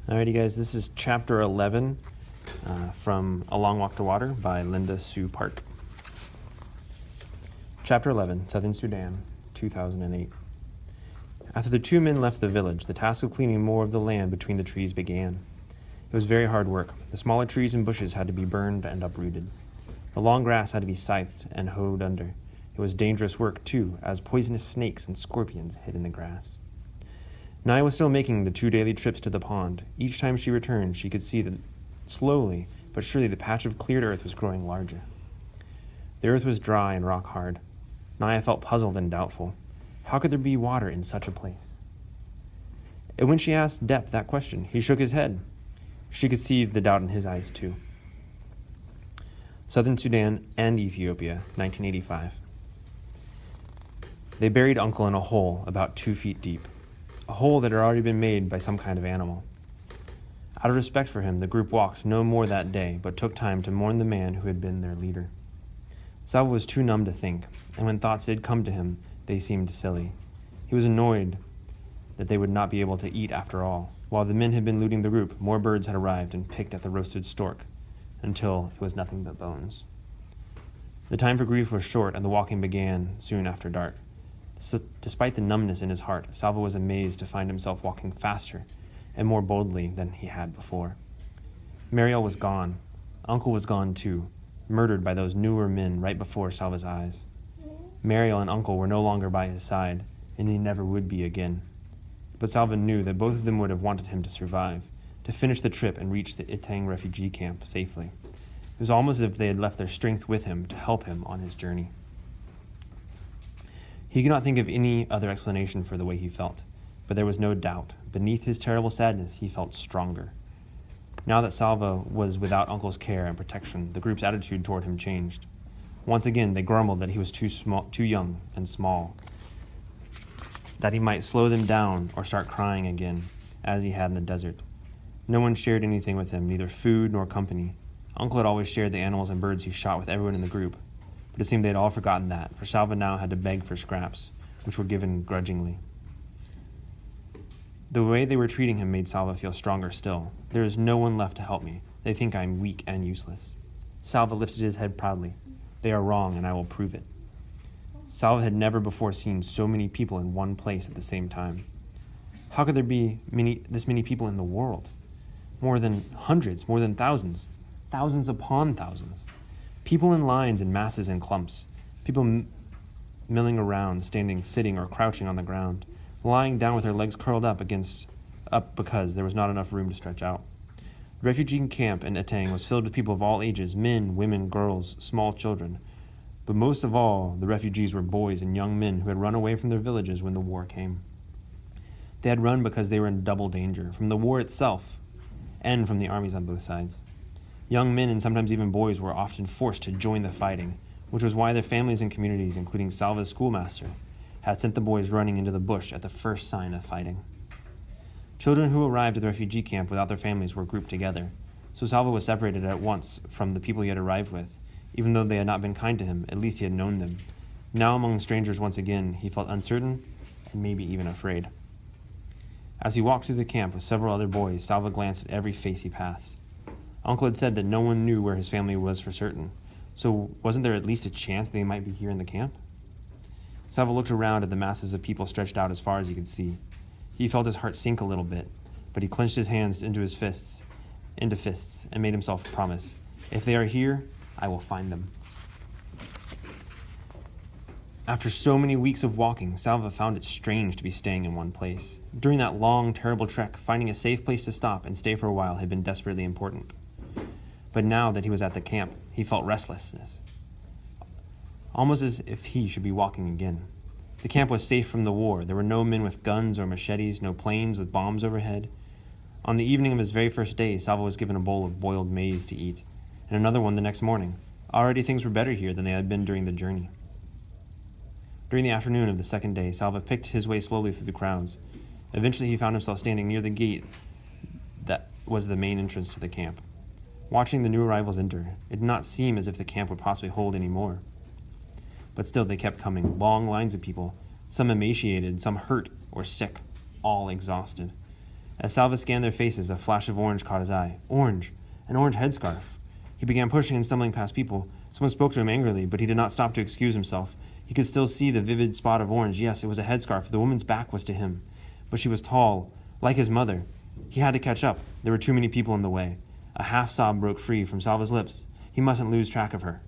Alrighty guys, this is chapter 11 from A Long Walk to Water by Linda Sue Park. Chapter 11, Southern Sudan, 2008. After the two men left the village, the task of cleaning more of the land between the trees began. It was very hard work. The smaller trees and bushes had to be burned and uprooted. The long grass had to be scythed and hoed under. It was dangerous work too, as poisonous snakes and scorpions hid in the grass. Naya was still making the 2 daily trips to the pond. Each time she returned, she could see that slowly but surely the patch of cleared earth was growing larger. The earth was dry and rock hard. Naya felt puzzled and doubtful. How could there be water in such a place? And when she asked Depp that question, he shook his head. She could see the doubt in his eyes too. Southern Sudan and Ethiopia, 1985. They buried Uncle in a hole about 2 feet deep. A hole that had already been made by some kind of animal. Out of respect for him, the group walked no more that day, but took time to mourn the man who had been their leader. Salva was too numb to think, and when thoughts did come to him, they seemed silly. He was annoyed that they would not be able to eat after all. While the men had been looting the group, more birds had arrived and picked at the roasted stork, until it was nothing but bones. The time for grief was short, and the walking began soon after dark. So, despite the numbness in his heart, Salva was amazed to find himself walking faster and more boldly than he had before. Mariel was gone. Uncle was gone too, murdered by those newer men right before Salva's eyes. Mariel and Uncle were no longer by his side, and he never would be again. But Salva knew that both of them would have wanted him to survive, to finish the trip and reach the Itang refugee camp safely. It was almost as if they had left their strength with him to help him on his journey. He could not think of any other explanation for the way he felt, but there was no doubt. Beneath his terrible sadness, he felt stronger. Now that Salva was without Uncle's care and protection, the group's attitude toward him changed. Once again, they grumbled that he was too young and small, that he might slow them down or start crying again, as he had in the desert. No one shared anything with him, neither food nor company. Uncle had always shared the animals and birds he shot with everyone in the group. But it seemed they had all forgotten that, for Salva now had to beg for scraps, which were given grudgingly. The way they were treating him made Salva feel stronger still. There is no one left to help me. They think I am weak and useless. Salva lifted his head proudly. They are wrong, and I will prove it. Salva had never before seen so many people in one place at the same time. How could there be this many people in the world? More than hundreds, more than thousands, thousands upon thousands. People in lines and masses and clumps, people milling around, standing, sitting, or crouching on the ground, lying down with their legs curled up because there was not enough room to stretch out. The refugee camp in Itang was filled with people of all ages, men, women, girls, small children. But most of all, the refugees were boys and young men who had run away from their villages when the war came. They had run because they were in double danger, from the war itself and from the armies on both sides. Young men and sometimes even boys were often forced to join the fighting, which was why their families and communities, including Salva's schoolmaster, had sent the boys running into the bush at the first sign of fighting. Children who arrived at the refugee camp without their families were grouped together, so Salva was separated at once from the people he had arrived with. Even though they had not been kind to him, at least he had known them. Now among strangers once again, he felt uncertain and maybe even afraid. As he walked through the camp with several other boys, Salva glanced at every face he passed. Uncle had said that no one knew where his family was for certain, so wasn't there at least a chance they might be here in the camp? Salva looked around at the masses of people stretched out as far as he could see. He felt his heart sink a little bit, but he clenched his hands into fists, and made himself promise, if they are here, I will find them. After so many weeks of walking, Salva found it strange to be staying in one place. During that long, terrible trek, finding a safe place to stop and stay for a while had been desperately important. But now that he was at the camp, he felt restlessness, almost as if he should be walking again. The camp was safe from the war. There were no men with guns or machetes, no planes with bombs overhead. On the evening of his very first day, Salva was given a bowl of boiled maize to eat, and another one the next morning. Already things were better here than they had been during the journey. During the afternoon of the second day, Salva picked his way slowly through the crowds. Eventually he found himself standing near the gate that was the main entrance to the camp. Watching the new arrivals enter, it did not seem as if the camp would possibly hold any more. But still they kept coming, long lines of people, some emaciated, some hurt or sick, all exhausted. As Salva scanned their faces, a flash of orange caught his eye. Orange! An orange headscarf! He began pushing and stumbling past people. Someone spoke to him angrily, but he did not stop to excuse himself. He could still see the vivid spot of orange. Yes, it was a headscarf. The woman's back was to him. But she was tall, like his mother. He had to catch up. There were too many people in the way. A half sob broke free from Salva's lips. He mustn't lose track of her.